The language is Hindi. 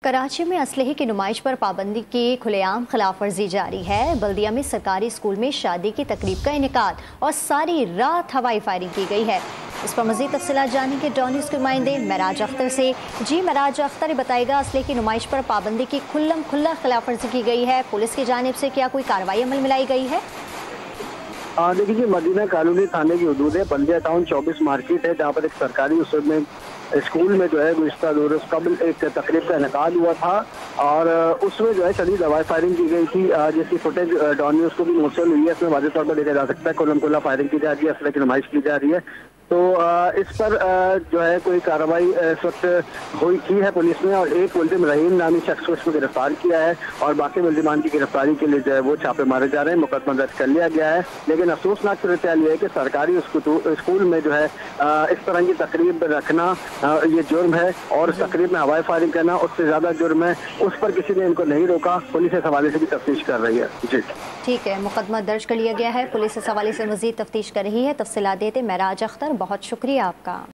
कराची में असलहे की नुमाइश पर पाबंदी की खुलेआम खिलाफ वर्जी जारी है। बल्दिया में सरकारी स्कूल में शादी की तकरीब का इनेकाद और सारी रात हवाई फायरिंग की गई है। इस पर मजीद तफसीलात जानेंगे डॉन न्यूज़ के नुमाइंदे महराज अख्तर से। जी महराज अख्तर, बताएगा असलहे की नुमाइश पर पाबंदी की खुल्ला खिलाफ वर्जी की गई है, पुलिस की जानिब से क्या कोई कार्रवाई अमल में लाई गई है? देखिए जी, मदीना कॉलोनी थाने की हदूद है। बल्दिया टाउन 24 मार्केट है, जहाँ पर एक सरकारी उसमें स्कूल में जो है गुज़िश्ता 2 रोज़ कबल एक तकरीब का इनेकाद हुआ था और उसमें जो है शदीद हवाई फायरिंग की गई थी, जिसकी फुटेज डॉन न्यूज़ को भी मौसूल हुई है। इसमें वाज़ेह तौर पर देखा जा सकता है खुल्ला फायरिंग की जा रही है, असलहे की नुमाइश की जा रही है। तो इस पर जो है कोई कार्रवाई इस वक्त की है पुलिस ने, और एक मुलजिम रहीम नामी शख्स को इसमें गिरफ्तार किया है और बाकी मुलजिमान की गिरफ्तारी के लिए जो है वो छापे मारे जा रहे हैं। मुकदमा दर्ज कर लिया गया है, लेकिन अफसोसनाक सूरत यह है कि सरकारी स्कूल में जो है इस तरह की तकरीब रखना ये जुर्म है, और तकरीब में हवाई फायरिंग करना उससे ज्यादा जुर्म है। उस पर किसी ने इनको नहीं रोका। पुलिस इस हवाले से भी तफ्तीश कर रही है। जी ठीक है, मुकदमा दर्ज कर लिया गया है, पुलिस इस हवाले से मजीद तफ्तीश कर रही है। तफसीलात देते महराज अख्तर, बहुत शुक्रिया आपका।